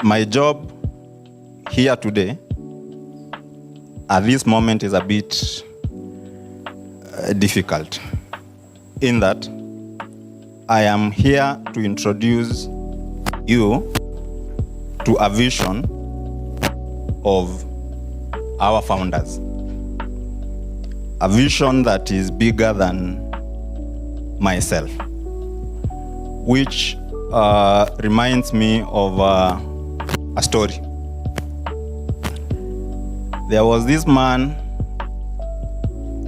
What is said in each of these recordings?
My job here today, at this moment, is a bit difficult in that I am here to introduce you to a vision of our founders. A vision that is bigger than myself, which reminds me of a story. There was this man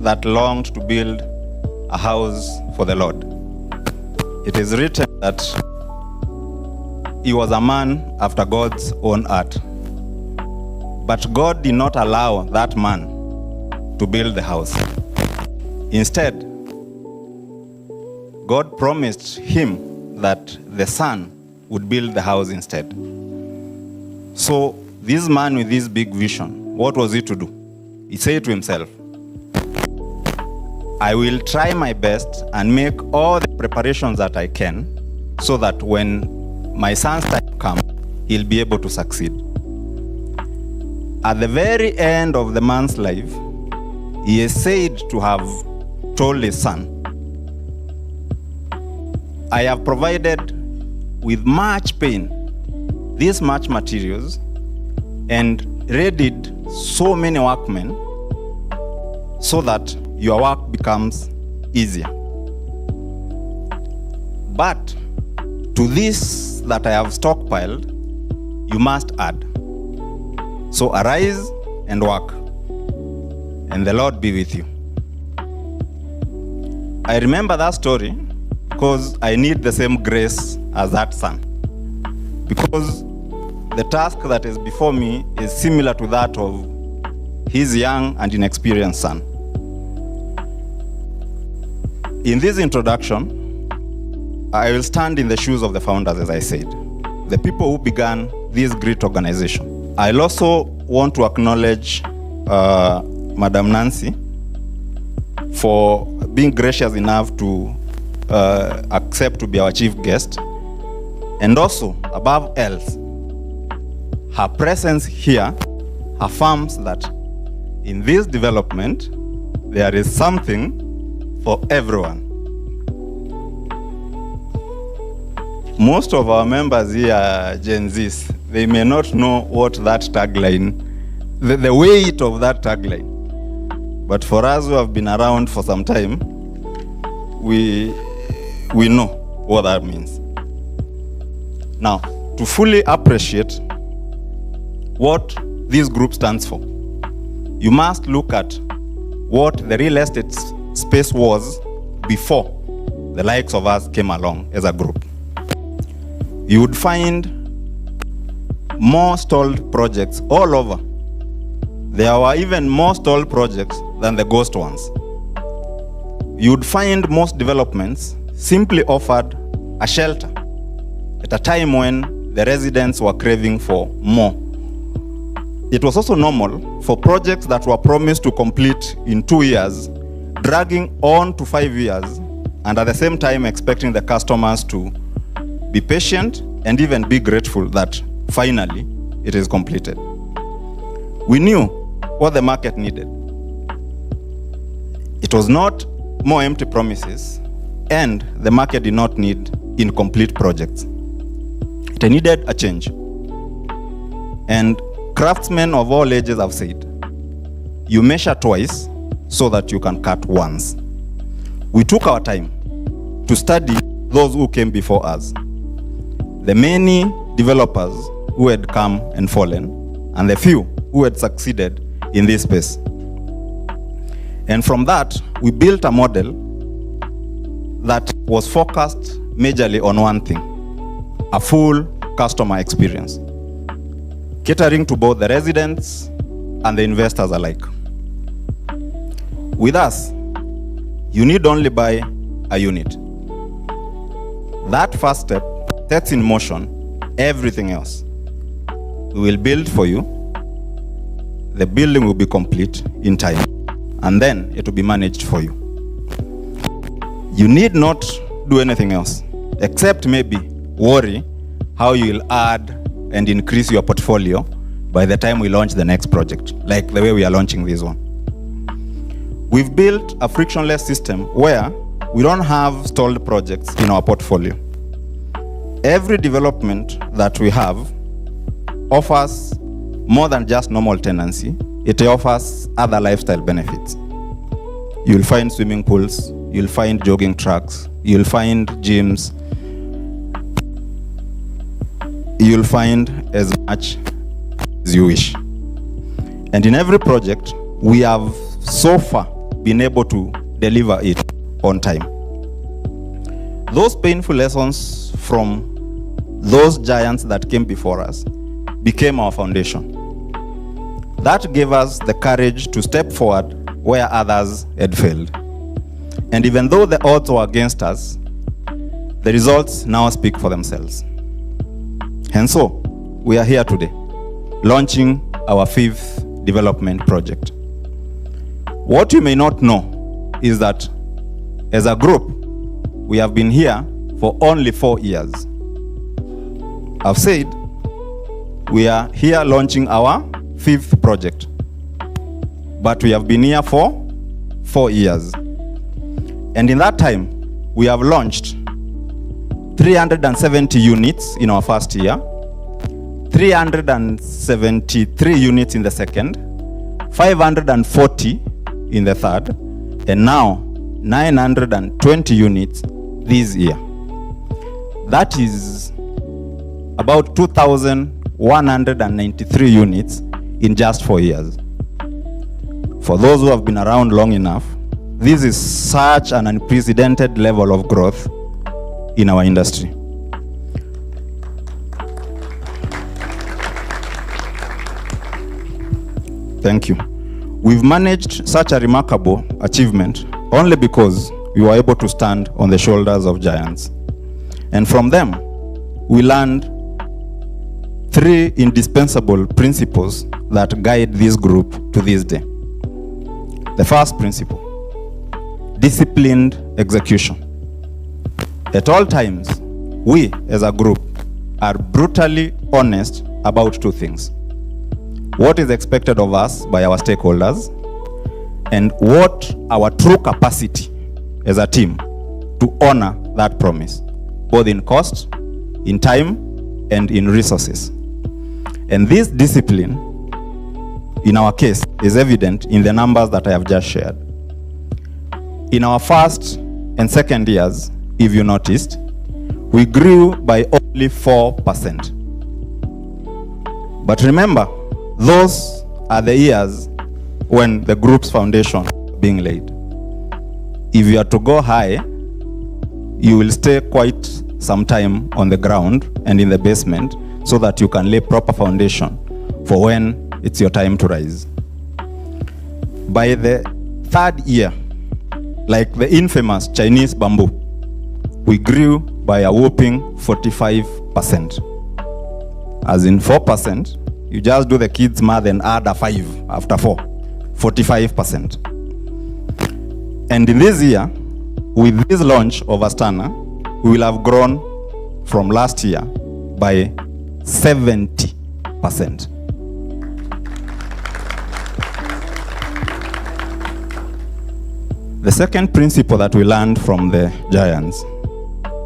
that longed to build a house for the Lord. It is written that he was a man after God's own heart. But God did not allow that man to build the house. Instead, God promised him that the son would build the house instead. So this man with this big vision, what was he to do? He said to himself, I will try my best and make all the preparations that I can so that when my son's time comes, he'll be able to succeed. At the very end of the man's life, he is said to have told his son, I have provided with much pain these much materials and readied so many workmen so that your work becomes easier. But to this that I have stockpiled, you must add. So arise and work, and the Lord be with you. I remember that story because I need the same grace as that son. Because the task that is before me is similar to that of his young and inexperienced son. In this introduction, I will stand in the shoes of the founders, as I said, the people who began this great organization. I'll also want to acknowledge Madam Nancy for being gracious enough to accept to be our chief guest, and also, above else, her presence here affirms that in this development, there is something for everyone. Most of our members here are Gen Zs. They may not know what that tagline, the weight of that tagline. But for us who have been around for some time, we know what that means. Now, to fully appreciate what this group stands for, you must look at what the real estate space was before the likes of us came along as a group. You would find more stalled projects all over. There were even more stalled projects than the ghost ones. You would find most developments simply offered a shelter at a time when the residents were craving for more. It was also normal for projects that were promised to complete in 2 years, dragging on to 5 years, and at the same time expecting the customers to be patient and even be grateful that finally it is completed. We knew what the market needed. It was not more empty promises, and the market did not need incomplete projects. It needed a change. And craftsmen of all ages have said, you measure twice so that you can cut once. We took our time to study those who came before us, the many developers who had come and fallen, and the few who had succeeded in this space. And from that, we built a model that was focused majorly on one thing: a full customer experience, catering to both the residents and the investors alike. With us, you need only buy a unit. That first step sets in motion everything else. We will build for you. The building will be complete in time, and then it will be managed for you. You need not do anything else, except maybe worry how you will add and increase your portfolio by the time we launch the next project, like the way we are launching this one. We've built a frictionless system where we don't have stalled projects in our portfolio. Every development that we have offers more than just normal tenancy. It offers other lifestyle benefits. You'll find swimming pools, you'll find jogging tracks, you'll find gyms, you'll find as much as you wish. And in every project, we have so far been able to deliver it on time. Those painful lessons from those giants that came before us became our foundation. That gave us the courage to step forward where others had failed. And even though the odds were against us, the results now speak for themselves. And so, we are here today, launching our 5th development project. What you may not know is that as a group, we have been here for only 4 years. I've said we are here launching our 5th project, but we have been here for 4 years. And in that time, we have launched 370 units in our first year, 373 units in the second, 540 in the third, and now 920 units this year. That is about 2,193 units in just 4 years. For those who have been around long enough, this is such an unprecedented level of growth in our industry. Thank you. We've managed such a remarkable achievement only because we were able to stand on the shoulders of giants. And from them, we learned 3 indispensable principles that guide this group to this day. The first principle: disciplined execution. At all times, we as a group are brutally honest about 2 things: what is expected of us by our stakeholders, and what our true capacity as a team to honor that promise, both in cost, in time, and in resources. And this discipline, in our case, is evident in the numbers that I have just shared. In our first and second years, if you noticed, we grew by only 4%. But remember, those are the years when the group's foundation is being laid. If you are to go high, you will stay quite some time on the ground and in the basement so that you can lay proper foundation for when it's your time to rise. By the 3rd year, like the infamous Chinese bamboo, we grew by a whopping 45%. As in 4%, you just do the kids' math and add a 5 after 4, 45%. And in this year, with this launch of Astana, we will have grown from last year by 70%. The second principle that we learned from the giants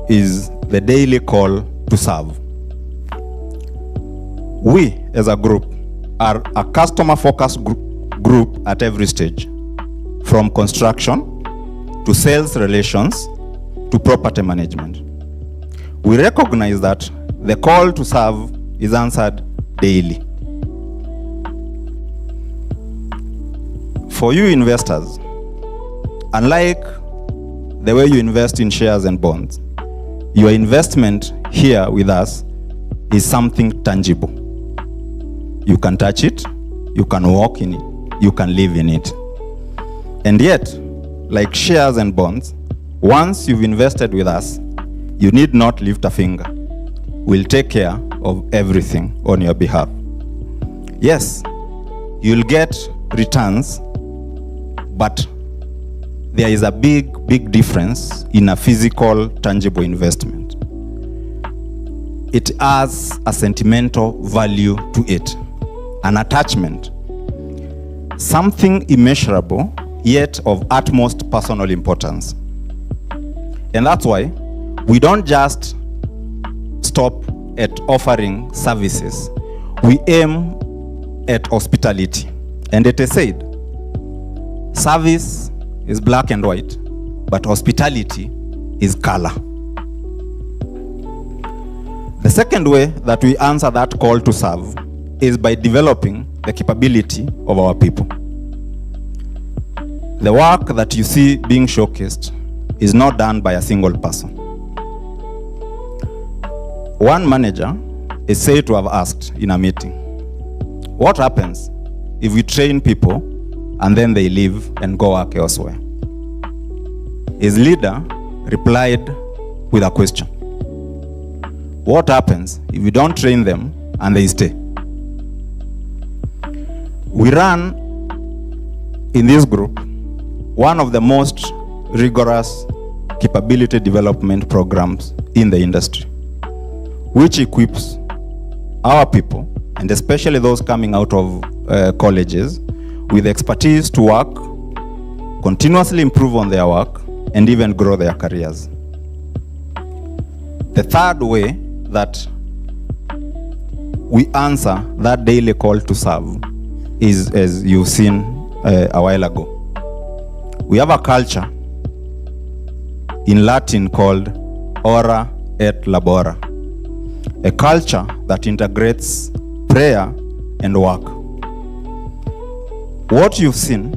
is the daily call to serve. We, as a group, are a customer-focused group at every stage, from construction to sales relations to property management. We recognize that the call to serve is answered daily. For you investors, unlike the way you invest in shares and bonds, your investment here with us is something tangible. You can touch it, you can walk in it, you can live in it. And yet, like shares and bonds, once you've invested with us, you need not lift a finger. We'll take care of everything on your behalf. Yes, you'll get returns, but there is a big difference in a physical, tangible investment. it has a sentimental value to it, an attachment, something immeasurable yet of utmost personal importance. And that's why we don't just stop at offering services. We aim at hospitality. And it is said, service is black and white, but hospitality is color. The second way that we answer that call to serve is by developing the capability of our people. The work that you see being showcased is not done by a single person. One manager is said to have asked in a meeting, what happens if we train people and then they leave and go work elsewhere? His leader replied with a question. What happens if we don't train them and they stay? We run in this group one of the most rigorous capability development programs in the industry, which equips our people, and especially those coming out of colleges, with expertise to work, continuously improve on their work, and even grow their careers. The third way that we answer that daily call to serve is, as you've seen a while ago. We have a culture in Latin called ora et labora, a culture that integrates prayer and work. What you've seen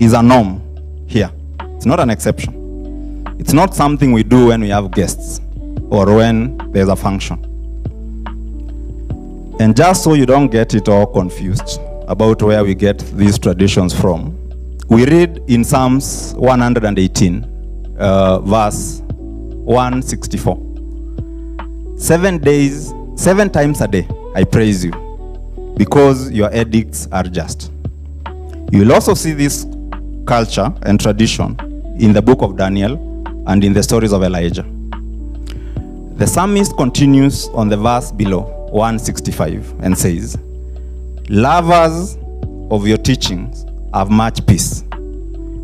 is a norm here. It's not an exception. It's not something we do when we have guests or when there's a function. And just so you don't get it all confused about where we get these traditions from, we read in Psalms 118, verse 164. 7 times a day I praise you, because your edicts are just. You will also see this culture and tradition in the book of Daniel and in the stories of Elijah. The psalmist continues on the verse below, 165, and says, lovers of your teachings have much peace,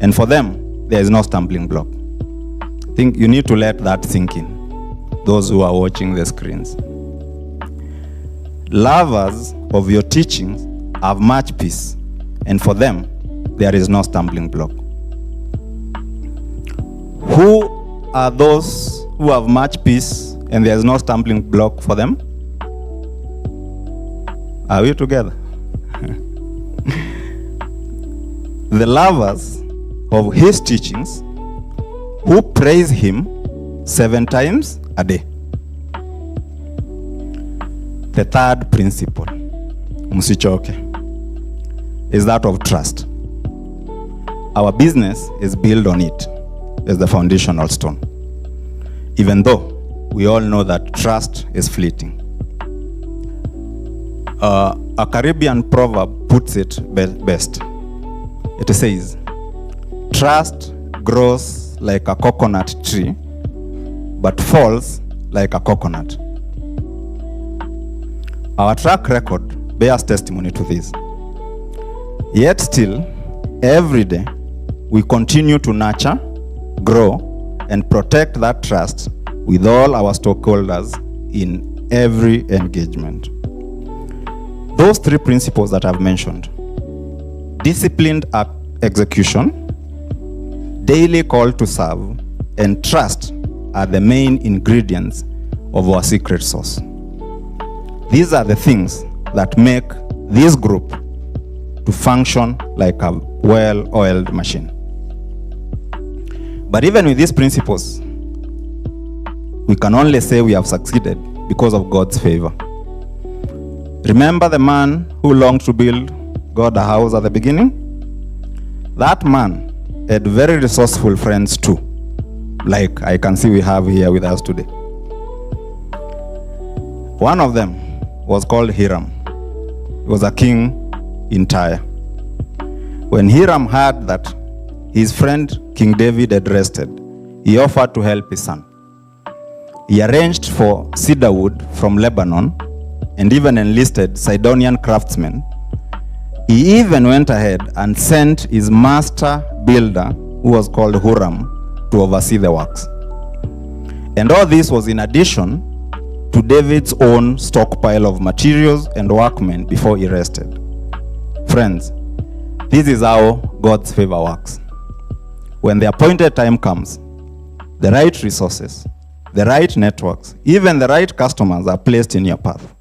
and for them there is no stumbling block. I think you need to let that sink in, those who are watching the screens. Lovers of your teachings have much peace, and for them there is no stumbling block. Who are those who have much peace and there is no stumbling block for them? Are we together? The lovers of his teachings who praise him 7 times a day. The third principle, msichoke, is that of trust. Our business is built on it as the foundational stone, even though we all know that trust is fleeting. A Caribbean proverb puts it best. It says, trust grows like a coconut tree, but falls like a coconut. Our track record bears testimony to this. Yet still, every day, we continue to nurture, grow, and protect that trust with all our stakeholders in every engagement. Those 3 principles that I've mentioned, disciplined execution, daily call to serve, and trust are the main ingredients of our secret sauce. These are the things that make this group to function like a well-oiled machine. But even with these principles, we can only say we have succeeded because of God's favor. Remember the man who longed to build God a house at the beginning? That man had very resourceful friends too, like I can see we have here with us today. One of them was called Hiram. He was a king in Tyre. When Hiram heard that his friend King David had rested, he offered to help his son. He arranged for cedar wood from Lebanon and even enlisted Sidonian craftsmen. He even went ahead and sent his master builder, who was called Huram, to oversee the works. And all this was in addition to David's own stockpile of materials and workmen before he rested. Friends, this is how God's favor works. When the appointed time comes, the right resources, the right networks, even the right customers are placed in your path.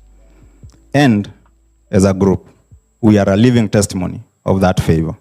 And as a group, we are a living testimony of that favor.